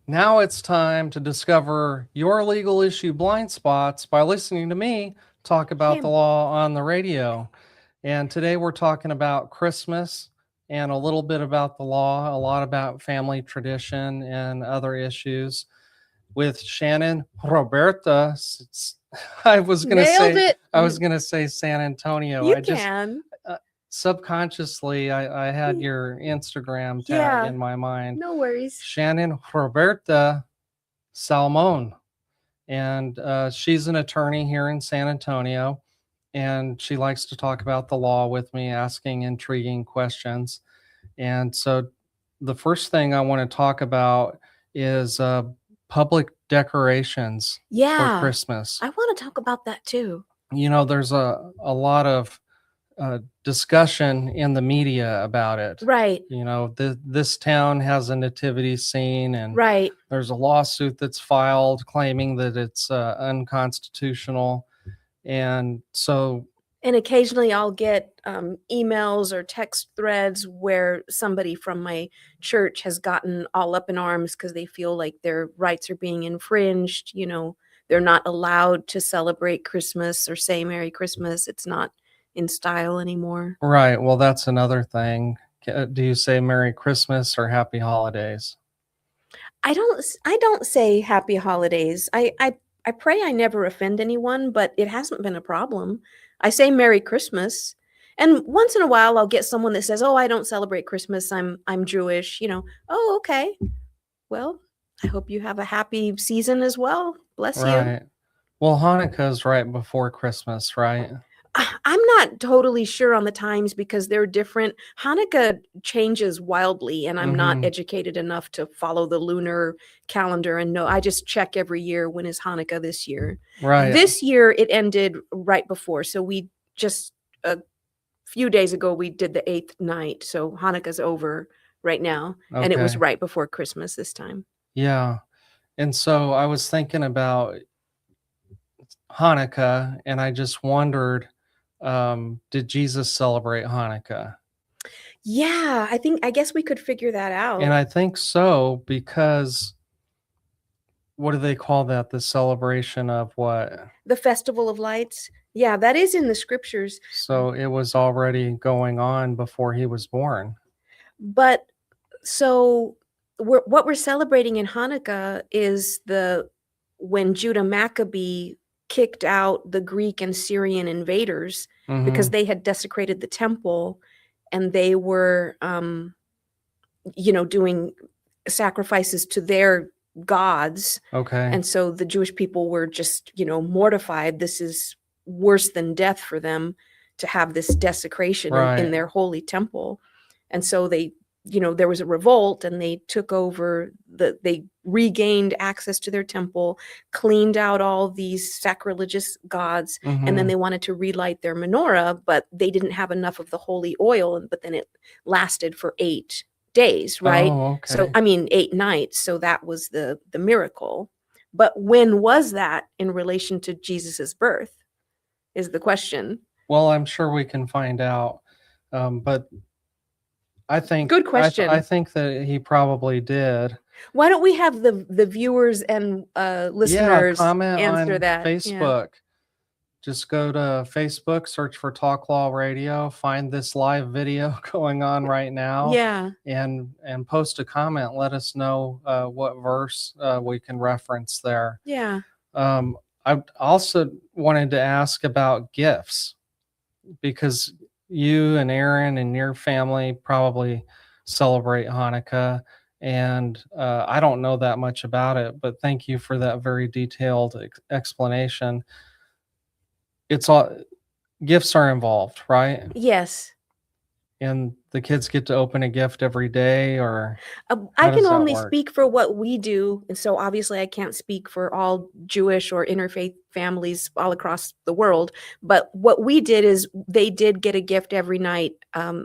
Now it's time to discover your legal issue blind spots by listening to me talk about the Him. law on the radio. And today we're talking about Christmas and a little bit about the law, a lot about family tradition and other issues with Shannon Roberta. I was going to Nailed say it. I was going to say San Antonio. You I just can. subconsciously I had your Instagram tag Yeah. in my mind. No worries. Shannon Roberta Salmon, and she's an attorney here in San Antonio, and she likes to talk about the law with me, asking intriguing questions. And so, the first thing I want to talk about is public decorations for Yeah. Christmas. I want to talk about that too. There's a lot of discussion in the media about it. Right. This town has a nativity scene, and Right. there's a lawsuit that's filed claiming that it's unconstitutional. And so, And occasionally I'll get emails or text threads where somebody from my church has gotten all up in arms because they feel like their rights are being infringed. They're not allowed to celebrate Christmas or say Merry Christmas. It's not in style anymore. right, well, that's another thing. Do you say Merry Christmas or Happy Holidays? I don't say happy holidays. I pray I never offend anyone, but it hasn't been a problem. I say Merry Christmas. And once in a while I'll get someone that says, "Oh, I don't celebrate Christmas. I'm Jewish." "Oh, okay. Well, I hope you have a happy season as well. Bless you." Right. Well, Hanukkah's right before Christmas, right? I'm not totally sure on the times because they're different. Hanukkah changes wildly, and I'm not Mm-hmm. educated enough to follow the lunar calendar and know. I just check every year, when is Hanukkah this year. Right. This year it ended right before. So we just a few days ago we did the 8th night. So Hanukkah's over right now, and it was Okay. right before Christmas this time. Yeah. And so I was thinking about Hanukkah, and I just wondered, did Jesus celebrate Hanukkah? Yeah, I guess we could figure that out. And I think so, because what do they call that? The celebration of what? The Festival of Lights. Yeah, that is in the scriptures. So it was already going on before he was born. But so what we're celebrating in Hanukkah is when Judah Maccabee kicked out the Greek and Syrian invaders because Mhm. they had desecrated the temple, and they were doing sacrifices to their gods. Okay. And so the Jewish people were just, mortified. This is worse than death for them, to have this desecration in Right. their holy temple. And so they, there was a revolt, and they took over they regained access to their temple, cleaned out all these sacrilegious gods, and then Mhm. they wanted to relight their menorah, but they didn't have enough of the holy oil, but then it lasted for 8 days, right? Oh, So okay. I mean 8 nights, so that was the miracle. But when was that in relation to Jesus's birth is the question. Well, I'm sure we can find out. But I think Good question. I think that he probably did. Why don't we have the viewers and listeners comment answer on that? Yeah. Facebook. Just go to Facebook, search for Talk Law Radio, find this live video going on right now, Yeah. and post a comment. Let us know what verse we can reference there. Yeah. I also wanted to ask about gifts, because you and Aaron and your family probably celebrate Hanukkah, and I don't know that much about it, but thank you for that very detailed explanation. It's all gifts are involved, right? Yes. And the kids get to open a gift every day, or I how does can that only work? speak for what we do, and so obviously I can't speak for all Jewish or interfaith families all across the world. But what we did is they did get a gift every night,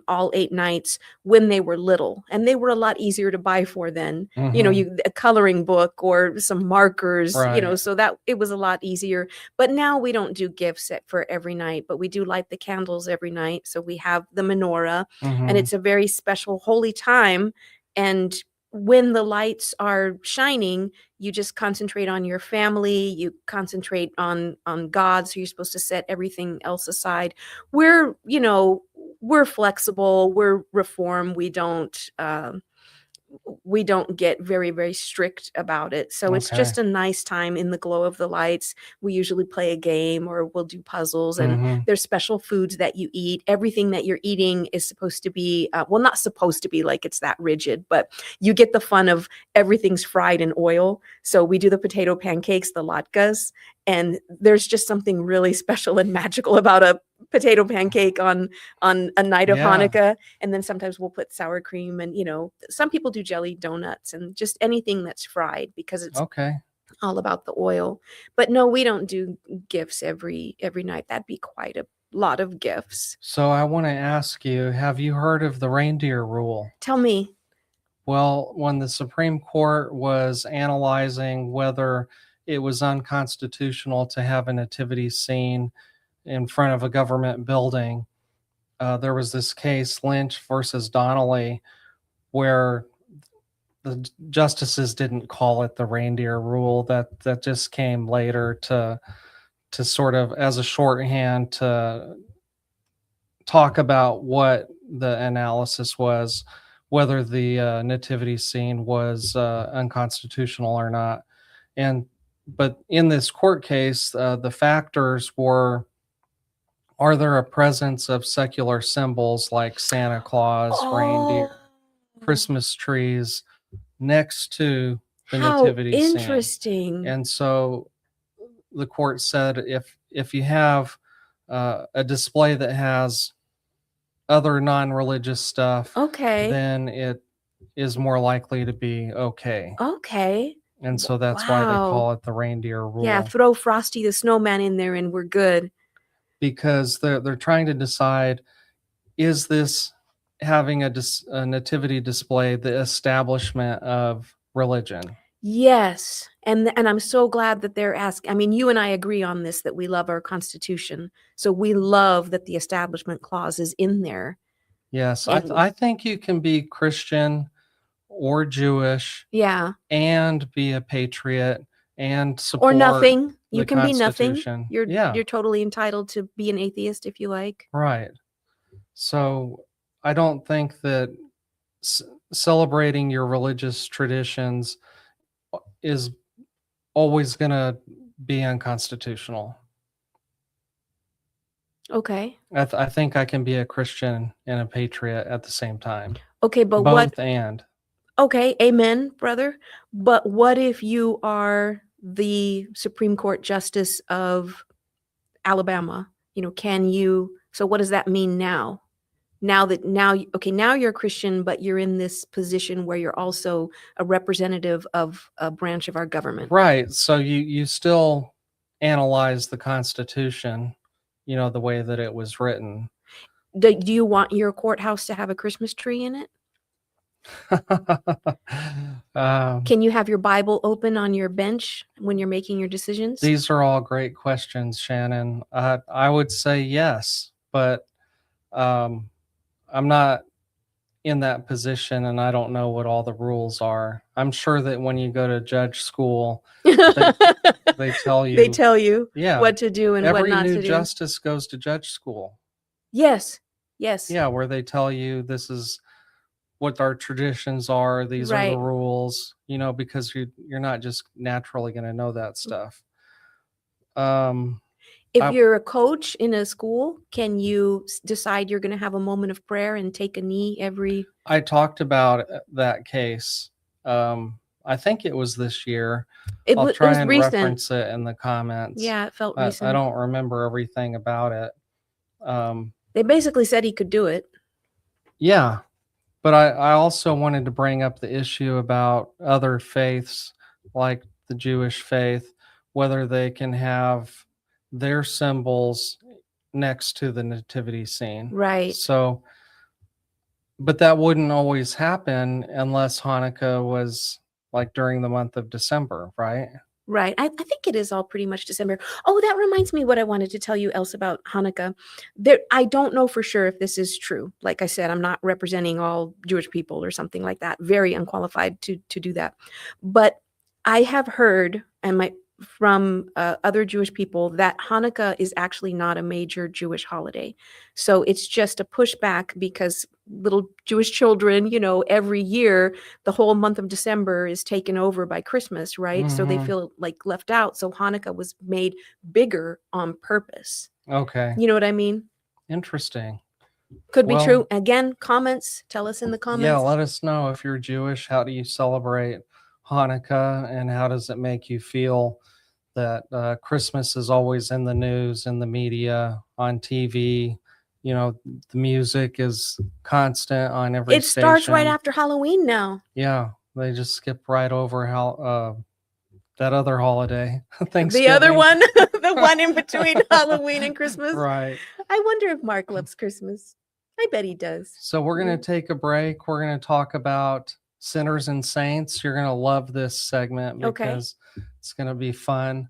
all 8 nights, when they were little, and they were a lot easier to buy for then. Mhm. A coloring book or some markers, Right. so that it was a lot easier. But now we don't do gifts for every night, but we do light the candles every night. So we have the menorah, and Mhm. it's a very special holy time. And when the lights are shining, you just concentrate on your family, you concentrate on God, so you're supposed to set everything else aside. We're, we're flexible, we're reform, we don't get very, very strict about it. So it's Okay. just a nice time in the glow of the lights. We usually play a game or we'll do puzzles, and Mhm. there's special foods that you eat. Everything that you're eating is supposed to be, well, not supposed to be like it's that rigid, but you get the fun of everything's fried in oil. So we do the potato pancakes, the latkes, and there's just something really special and magical about a potato pancake on a night of Yeah. Hanukkah. And then sometimes we'll put sour cream, and some people do jelly donuts and just anything that's fried because it's Okay. all about the oil. But no, we don't do gifts every night. That'd be quite a lot of gifts. So I want to ask you, have you heard of the reindeer rule? Tell me. Well, when the Supreme Court was analyzing whether it was unconstitutional to have a nativity scene in front of a government building, there was this case, Lynch versus Donnelly, where the justices didn't call it the reindeer rule. That just came later to sort of as a shorthand to talk about what the analysis was, whether the nativity scene was unconstitutional or not. And but in this court case, the factors were: are there a presence of secular symbols like Santa Claus, reindeer, Oh, Christmas trees next to the how nativity scene? interesting. And so the court said if you have a display that has other non-religious stuff, Okay. then it is more likely to be okay. Okay. And so that's why they Wow. call it the reindeer Yeah, rule, throw Frosty the Snowman in there and we're good. because they're trying to decide, is this having a nativity display the establishment of religion? Yes. And I'm so glad that they're asking. I mean, you and I agree on this, that we love our Constitution. So we love that the Establishment Clause is in there. Yes, And I think you can be Christian or Jewish yeah, and be a patriot and or support nothing. You the can be nothing. Constitution. You're Yeah, you're totally entitled to be an atheist if you like. right. So I don't think that c- celebrating your religious traditions is always going to be unconstitutional. Okay. I think I can be a Christian and a patriot at the same time. Okay, but Both and. okay, amen, brother. But what if you are the Supreme Court Justice of Alabama? So what does that mean now? Now you're a Christian, but you're in this position where you're also a representative of a branch of our government. Right. So you still analyze the Constitution, the way that it was written. Do you want your courthouse to have a Christmas tree in it? um, Can you have your Bible open on your bench when you're making your decisions? these are all great questions, Shannon. I would say yes, but um, I'm not in that position and I don't know what all the rules are. I'm sure that when you go to judge school, they tell They you, tell you yeah, what to do and what every not new to do. justice goes to judge school. Yes. Yes. Yeah, where they tell you this is what our traditions are, these are the Right. rules, because you're not just naturally going to know that stuff. Um, If I, you're a coach in a school, can you decide you're going to have a moment of prayer and take a knee every? I talked about that case. I think it was this year. I'll It try was and recent. reference it in the comments. Yeah, it felt I recent. don't remember everything about it. They basically said he could do it. Yeah, but I also wanted to bring up the issue about other faiths, like the Jewish faith, whether they can have their symbols next to the nativity scene. Right. So, but that wouldn't always happen unless Hanukkah was like during the month of December, right? Right. I think it is all pretty much December. Oh, that reminds me what I wanted to tell you else about Hanukkah. I don't know for sure if this is true. Like I said, I'm not representing all Jewish people or something like that. Very unqualified to do that. But I have heard from other Jewish people that Hanukkah is actually not a major Jewish holiday. So it's just a pushback because little Jewish children, every year the whole month of December is taken over by Christmas, right? So they Mm-hmm. feel like left out. So Hanukkah was made bigger on purpose. Okay. You know what I mean? Interesting. Could be Well, true. Again, comments. Tell us in the yeah, comments. let us know if you're Jewish. How do you celebrate Hanukkah, and how does it make you feel that Christmas is always in the news, in the media, on TV? You know, the music is constant on every It starts right station. after Halloween now. Yeah, they just skip right over how that other holiday, Thanksgiving. The other one, the one in between Halloween and Christmas. Right. I wonder if Mark loves Christmas. I bet he does. So we're going to take a break. We're going to talk about sinners and saints. You're going to love this segment because it's going to be fun.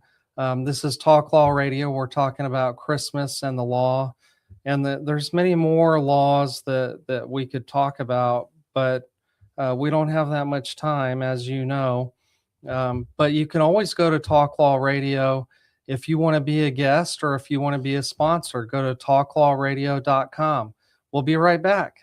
This is Talk Law Radio. We're talking about Christmas and the law, and there's many more laws that we could talk about, but we don't have that much time, as you know. But you can always go to Talk Law Radio if you want to be a guest or if you want to be a sponsor. Go to talklawradio.com. We'll be right back.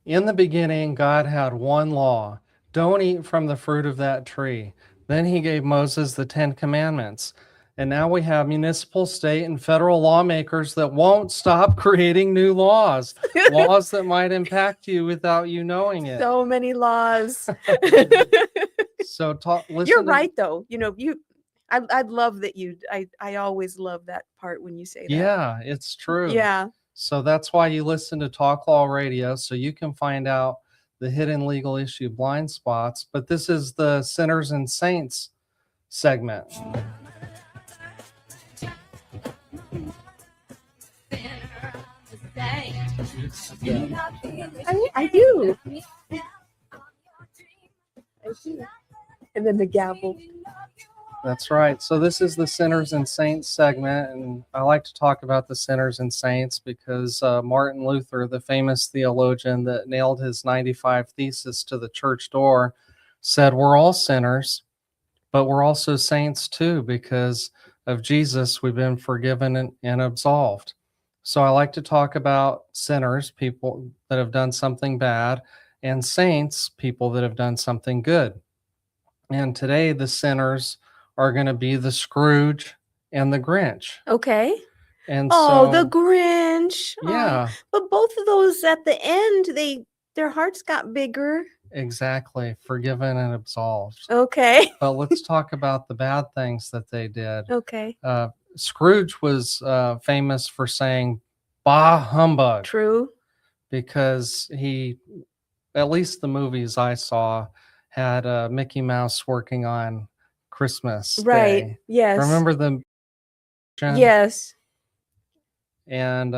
In the beginning, God had one law: don't eat from the fruit of that tree. Then he gave Moses the 10 Commandments. And now we have municipal, state, and federal lawmakers that won't stop creating new laws, laws that might impact you without you knowing it. So many laws. So listen. You're right, though. I love that I always love that part when you say that. Yeah, it's true. Yeah. So that's why you listen to Talk Law Radio, so you can find out the hidden legal issue blind spots. But this is the Sinners and Saints segment. I do. And then the gavel. That's right. So this is the Sinners and Saints segment, and I like to talk about the sinners and saints because Martin Luther, the famous theologian that nailed his 95 Thesis to the church door, said we're all sinners, but we're also saints too because of Jesus. We've been forgiven and absolved. So I like to talk about sinners, people that have done something bad, and saints, people that have done something good. And today, the sinners are going to be the Scrooge and the Grinch. Okay. And Oh, the so, Grinch. Oh, yeah, but both of those at the end, their hearts got bigger. exactly. Forgiven and absolved. Okay. But let's talk about the bad things that they did. Okay. Scrooge was famous for saying, bah humbug, True. because he, at least the movies I saw, had Mickey Mouse working on Christmas Right. Day. Yes. Remember the Yes. and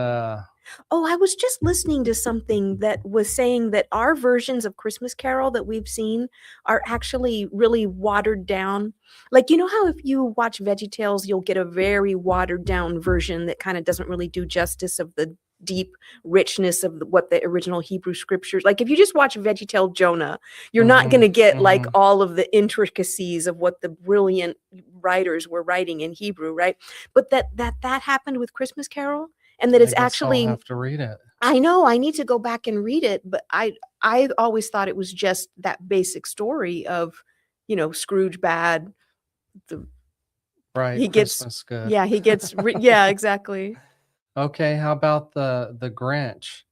Oh, I was just listening to something that was saying that our versions of Christmas Carol that we've seen are actually really watered down. Like, you know how if you watch VeggieTales, you'll get a very watered down version that kind of doesn't really do justice of the deep richness of what the original Hebrew scriptures. Like if you just watch VeggieTale Jonah, you're not going to get like all of the intricacies of what the brilliant writers were writing in Hebrew, right? But that happened with Christmas Carol. And that it's actually, I'll have to read it. I know I need to go back and read it, but I always thought it was just that basic story of, you know, Scrooge bad. Right. He gets Christmas good. Yeah, he gets yeah, exactly. Okay, how about the Grinch?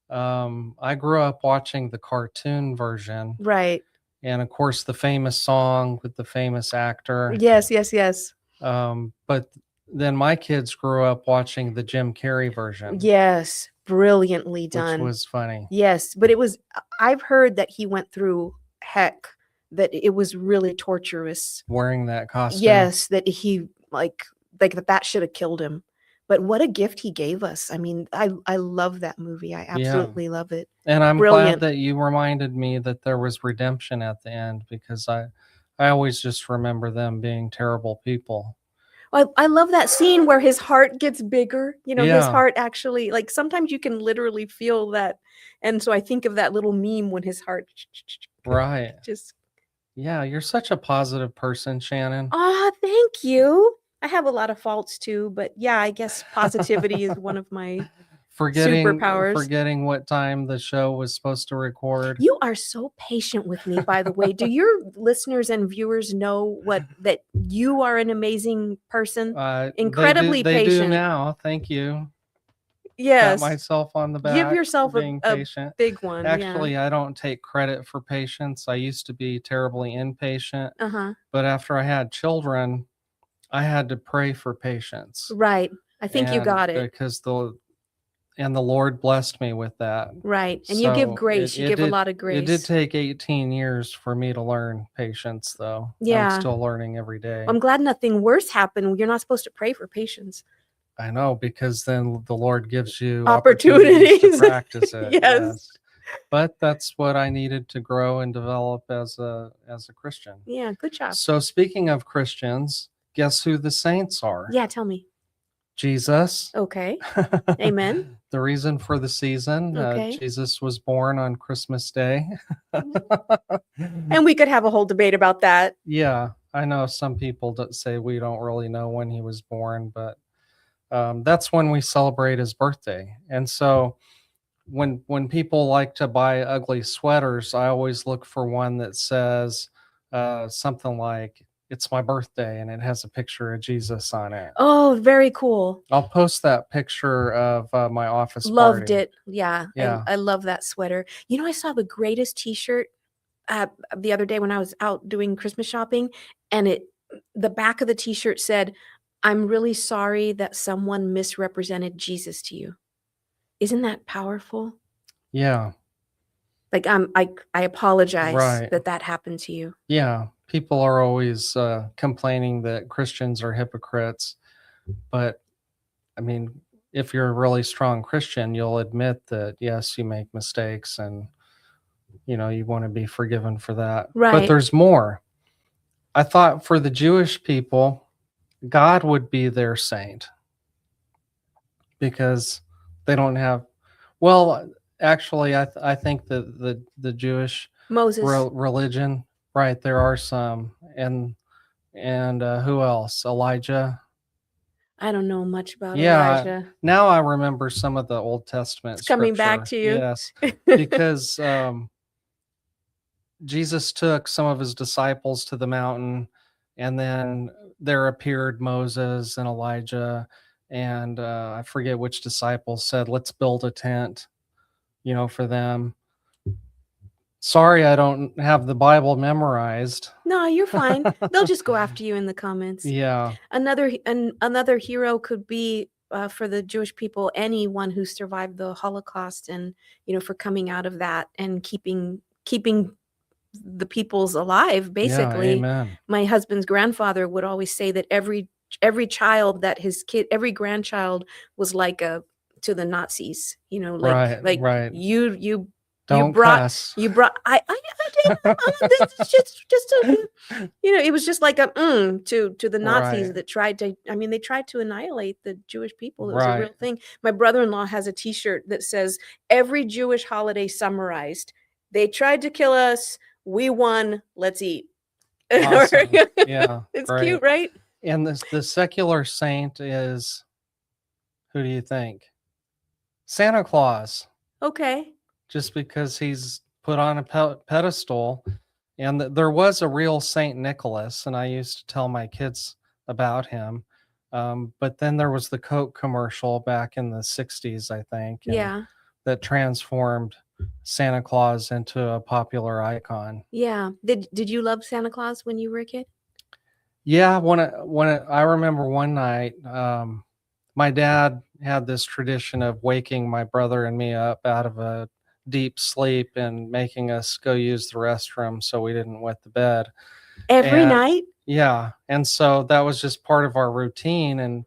I grew up watching the cartoon version, Right. and of course the famous song with the famous actor. Yes, yes, yes. But then my kids grew up watching the Jim Carrey version, Yes, brilliantly done. which was funny. Yes, but it was I've heard that he went through heck, that it was really torturous. Wearing that costume. Yes, that he like that should have killed him. But what a gift he gave us. I mean, I love that movie. I absolutely love it. And I'm Brilliant. glad that you reminded me that there was redemption at the end, because I always just remember them being terrible people. I love that scene where his heart gets bigger. You know, his Yeah. heart actually, like sometimes you can literally feel that. And so I think of that little meme when his heart Right. just. Yeah, you're such a positive person, Shannon. Ah, thank you. I have a lot of faults too, but yeah, I guess positivity is one of my superpowers. Forgetting what time the show was supposed to record. You are so patient with me, by the way. Do your listeners and viewers know that you are an amazing person? Incredibly they patient. do now. Thank you. Yes. Pat myself on the back. Give yourself for being patient. Big one. Actually, yeah. I don't take credit for patience. I used to be terribly impatient. Uh-huh. But after I had children, I had to pray for patience. Right. I think you got it. Because the Lord blessed me with that. Right. And you give grace. You give a lot of grace. It did take 18 years for me to learn patience, though. Yeah. I'm still learning every day. I'm glad nothing worse happened. You're not supposed to pray for patience. I know, because then the Lord gives you opportunities to practice it. Yes. But that's what I needed to grow and develop as a Christian. Yeah, good job. So speaking of Christians, guess who the saints are? Yeah, tell me. Jesus. Okay. Amen. The reason for the season. Okay. Jesus was born on Christmas Day. And we could have a whole debate about that. Yeah, I know some people say we don't really know when he was born, but that's when we celebrate his birthday. And so when people like to buy ugly sweaters, I always look for one that says something like, "It's my birthday," and it has a picture of Jesus on it. Oh, very cool. I'll post that picture of my office Loved party. it. Yeah. I love that sweater. You know, I saw the greatest t-shirt the other day when I was out doing Christmas shopping, and the back of the t-shirt said, "I'm really sorry that someone misrepresented Jesus to you." Isn't that powerful? Yeah. Like I apologize Right. that happened to you. Yeah. People are always complaining that Christians are hypocrites, but I mean, if you're a really strong Christian, you'll admit that yes, you make mistakes, and you want to be forgiven for that. Right. But there's more. I thought for the Jewish people, God would be their saint because they don't have. Well, actually, I think that the Jewish Moses. religion, right? There are some, and who else? Elijah. I don't know much about Yeah, Elijah. now I remember some of the Old Testament It's coming back scripture. to you. Yes, because Jesus took some of his disciples to the mountain, and then there appeared Moses and Elijah, and I forget which disciple said, "Let's build a tent," for them. Sorry, I don't have the Bible memorized. No, you're fine. They'll just go after you in the comments. Yeah, Another hero could be for the Jewish people, anyone who survived the Holocaust, and for coming out of that and keeping the peoples alive. yeah, Basically, amen. my husband's grandfather would always say that every child that every grandchild was like to the Nazis. Right, right. you Don't brought cuss. I did. This is just it was just like a to the Nazis Right. that tried to. I mean, they tried to annihilate the Jewish people. It was a real Right. thing. My brother-in-law has a T-shirt that says every Jewish holiday summarized. They tried to kill us. We won. Let's eat. Awesome. Yeah, It's great. cute, right? And the secular saint is, who do you think? Santa Claus, Okay. just because he's put on a pedestal. And there was a real Saint Nicholas, and I used to tell my kids about him. But then there was the Coke commercial back in the 60s, I think, and Yeah. that transformed Santa Claus into a popular icon. Yeah. Did you love Santa Claus when you were a kid? Yeah, I remember one night, my dad had this tradition of waking my brother and me up out of a deep sleep and making us go use the restroom so we didn't wet the bed. Every And night? yeah, and so that was just part of our routine. And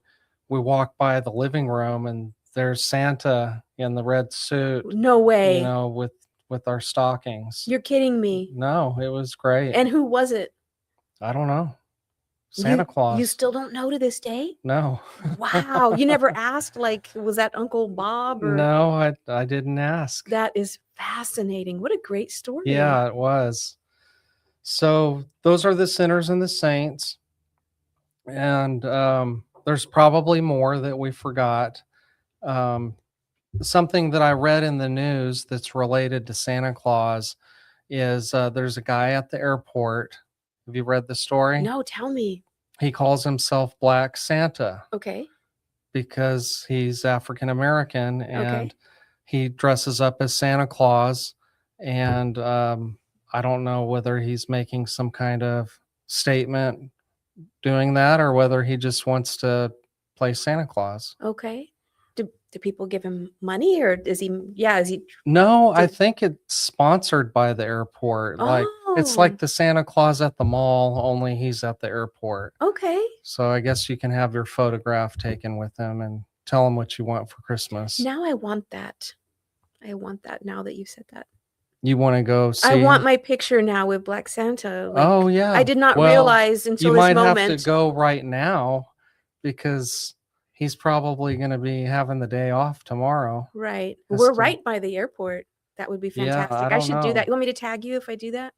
we walked by the living room, and there's Santa in the red suit, No way. with our stockings. You're kidding me. No, it was great. And who was it? I don't know. Santa Claus. You still don't know to this day? No. Wow. You never asked, like, was that Uncle Bob? Or No, I didn't ask. That is fascinating. What a great story. Yeah, it was. So those are the sinners and the saints. And there's probably more that we forgot. Something that I read in the news that's related to Santa Claus is there's a guy at the airport. Have you read the story? No, tell me. He calls himself Black Santa Okay. because he's African American, and Okay. he dresses up as Santa Claus. And I don't know whether he's making some kind of statement doing that or whether he just wants to play Santa Claus. Okay. Do people give him money, or is he? Yeah, is he? No, I think it's sponsored by the airport. Like it's Oh, like the Santa Claus at the mall, only he's at the airport. okay. So I guess you can have your photograph taken with him and tell him what you want for Christmas. Now I want that. I want that now that you said that. You want to go see? I want my picture now with Black Santa. Like, Oh yeah. I did not Well, realize until you this might moment. have to go right now because he's probably going to be having the day off tomorrow. Right. Has We're to- right by the airport. That would be Yeah, fantastic. I I don't should do know. that. You want me to tag you if I do that?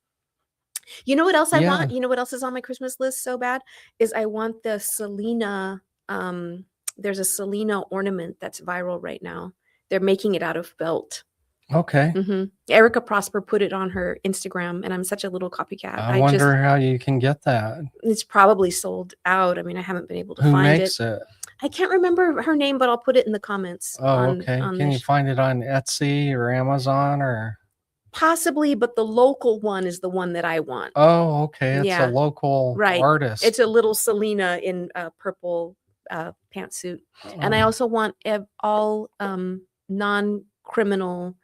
You know what else I Yeah. want? You know what else is on my Christmas list so bad? Is I want the Selena. There's a Selena ornament that's viral right now. They're making it out of felt. Okay. Erica Prosper put it on her Instagram, and I'm such a little copycat. I wonder how you can get that. It's probably sold out. I mean, I haven't been able to Who find makes it? I can't remember her name, but I'll put it in the comments. Oh, okay. Can you find it on Etsy or Amazon or? Possibly, but the local one is the one that I want. Oh, okay. It's Yeah. a local Right. artist. It's a little Selena in a purple pantsuit. And I also want all non-criminal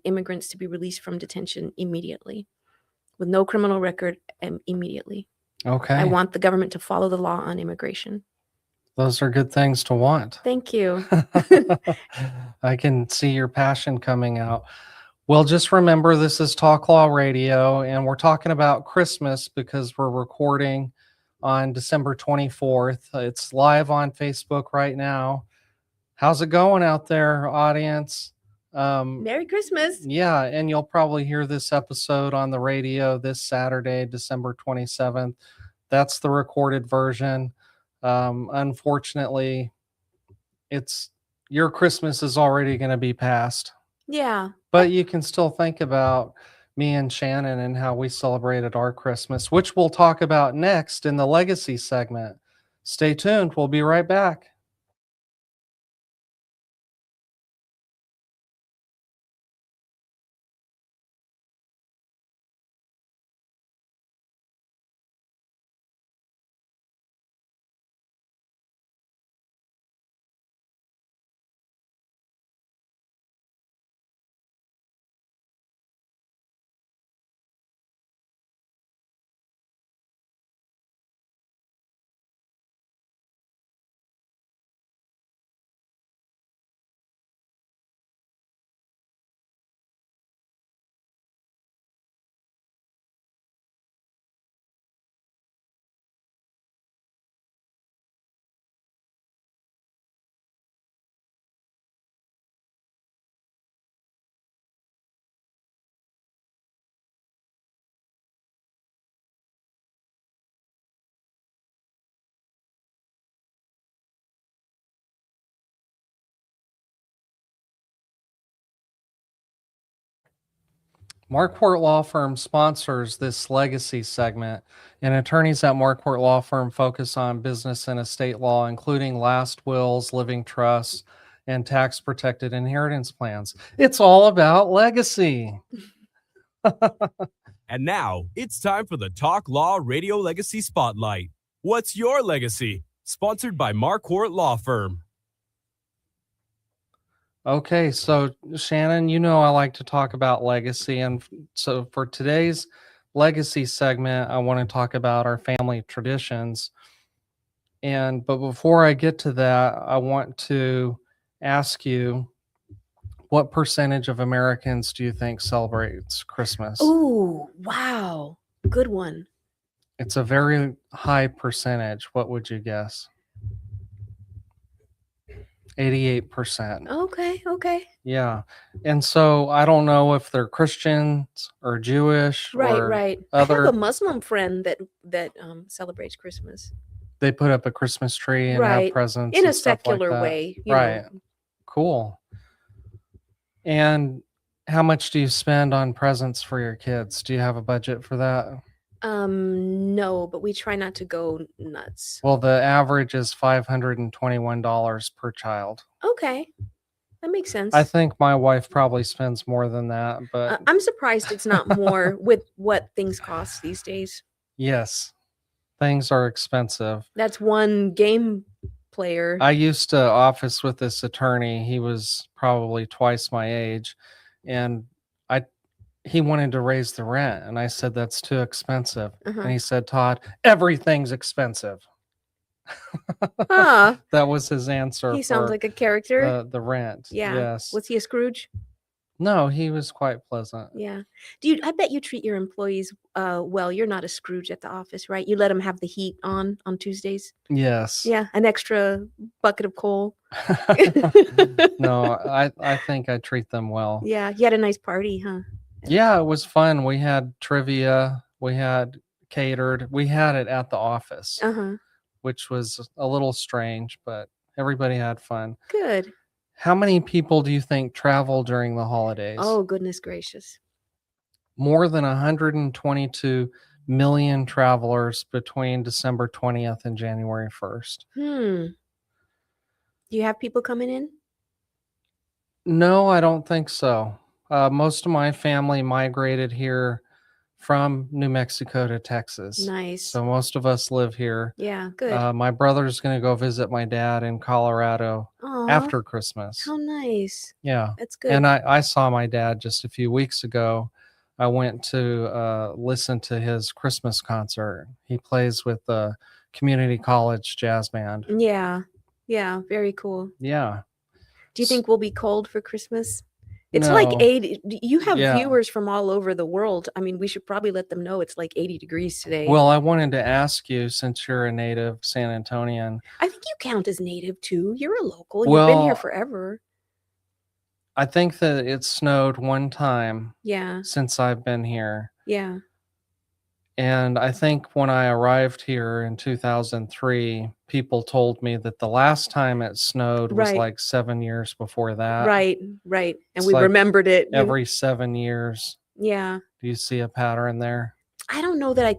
immigrants to be released from detention immediately with no criminal record immediately. Okay. I want the government to follow the law on immigration. Those are good things to want. Thank you. I can see your passion coming out. Well, just remember this is Talk Law Radio, and we're talking about Christmas because we're recording on December 24th. It's live on Facebook right now. How's it going out there, audience? Merry Christmas. Yeah, and you'll probably hear this episode on the radio this Saturday, December 27th. That's the recorded version. Unfortunately, it's your Christmas is already going to be past. Yeah. But you can still think about me and Shannon and how we celebrated our Christmas, which we'll talk about next in the legacy segment. Stay tuned. We'll be right back. Marquardt Law Firm sponsors this legacy segment, and attorneys at Marquardt Law Firm focus on business and estate law, including last wills, living trusts, and tax protected inheritance plans. It's all about legacy. And now it's time for the Talk Law Radio Legacy Spotlight. What's your legacy? Sponsored by Marquardt Law Firm. Okay, so Shannon, you know I like to talk about legacy. And so for today's legacy segment, I want to talk about our family traditions. But before I get to that, I want to ask you, what percentage of Americans do you think celebrates Christmas? Oh, wow. Good one. It's a very high percentage. What would you guess? 88%. Okay. Yeah. And so I don't know if they're Christians or Jewish or Right. other. I have a Muslim friend that celebrates Christmas. They put up a Christmas tree and have presents in and a stuff secular like that. way. Right. Cool. And how much do you spend on presents for your kids? Do you have a budget for that? No, but we try not to go nuts. Well, the average is $521 per child. Okay. That makes sense. I think my wife probably spends more than that, but I'm surprised it's not more with what things cost these days. yes, things are expensive. That's one game player. I used to office with this attorney. He was probably twice my age, and he wanted to raise the rent, and I said that's too expensive. And he said, "Todd, everything's expensive." Huh. That was his answer. He sounds like a character. The rent. Yeah. Yes. Was he a Scrooge? No, he was quite pleasant. Yeah. I bet you treat your employees well. You're not a Scrooge at the office, right? You let them have the heat on Tuesdays. Yes. Yeah, an extra bucket of coal. No, I think I treat them well. Yeah, you had a nice party, huh? Yeah, it was fun. We had trivia. We had catered. We had it at the office, which was a little strange, but everybody had fun. Good. How many people do you think travel during the holidays? Oh, goodness gracious. More than 122 million travelers between December 20th and January 1st. Do you have people coming in? No, I don't think so. Most of my family migrated here from New Mexico to Texas. Nice. So most of us live here. Yeah, good. My brother's going to go visit my dad in Colorado after Christmas. How nice. Yeah. That's good. And I saw my dad just a few weeks ago. I went to listen to his Christmas concert. He plays with the community college jazz band. Yeah, very cool. Yeah. Do you think we'll be cold for Christmas? It's like No. 80. You have Yeah. viewers from all over the world. I mean, we should probably let them know it's like 80 degrees today. Well, I wanted to ask you, since you're a native San Antonian. I think you count as native too. You're a local. You've been here Well, forever. I think that it snowed one time Yeah. since I've been here. Yeah. And I think when I arrived here in 2003, people told me that the last time it snowed was Right. like 7 years before that. Right. Right. And It's we like remembered it. every 7 years. Yeah. Do you see a pattern there? I don't know that I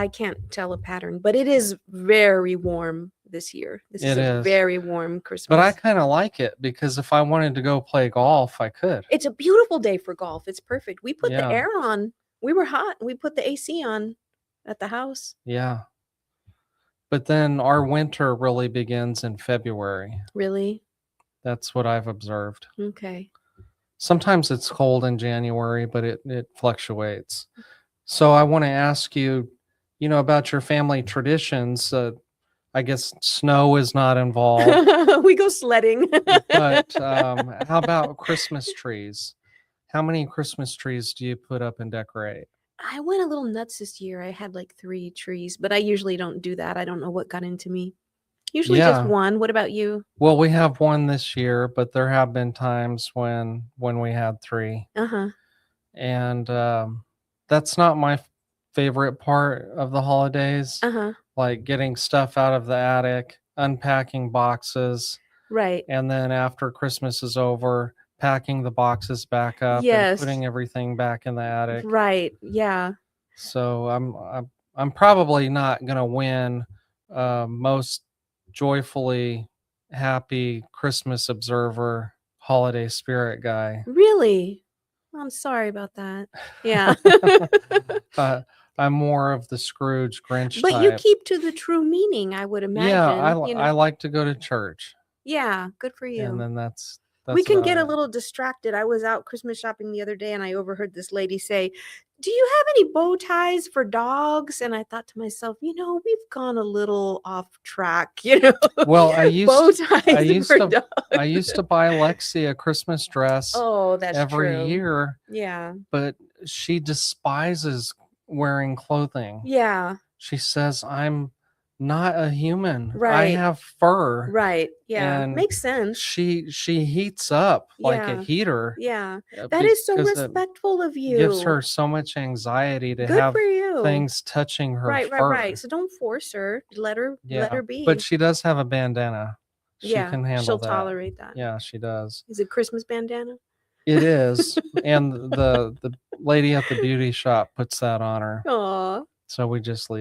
can't tell a pattern, but it is very warm this year. This is It a is. very warm Christmas. But I kind of like it because if I wanted to go play golf, I could. It's a beautiful day for golf. It's perfect. We put the Yeah. air on. We were hot. We put the AC on at the house. Yeah. But then our winter really begins in February. Really? That's what I've observed. Okay. Sometimes it's cold in January, but it fluctuates. So I want to ask you, about your family traditions. I guess snow is not involved, We go sledding. but how about Christmas trees? How many Christmas trees do you put up and decorate? I went a little nuts this year. I had like 3 trees, but I usually don't do that. I don't know what got into me. Usually just Yeah. one. What about you? Well, we have one this year, but there have been times when we had 3. Uh-huh. And that's not my favorite part of the holidays. Uh-huh. Like getting stuff out of the attic, unpacking boxes, Right. and then after Christmas is over, packing the boxes back up Yes. and putting everything back in the attic. Right. Yeah. So I'm probably not gonna win most joyfully happy Christmas observer holiday spirit guy. Really? I'm sorry about that. Yeah. I'm more of the Scrooge Grinch But you type. keep to the true meaning, I would imagine. Yeah, I you know. like to go to church, Yeah, good for you. and then that's We can about get a it. little distracted. I was out Christmas shopping the other day and I overheard this lady say, "Do you have any bow ties for dogs?" And I thought to myself, we've gone a little off track, Well, bow ties for dogs. I used to buy Lexi a Christmas dress Oh, that's every true. year, Yeah. but she despises wearing clothing. Yeah. She says, "I'm not a human. I Right. have fur." Right. Yeah. And Makes sense. She heats up like a Yeah. heater. Yeah. That is so because it respectful of you. gives her so much anxiety to Good have for you. things touching her Right. fur. So don't force her. Let her be. But she does have a bandana. She yeah, can handle she'll that. tolerate that. Yeah, she does. Is it Christmas bandana? It is. And the lady at the beauty shop puts that on her. Aw. So we just leave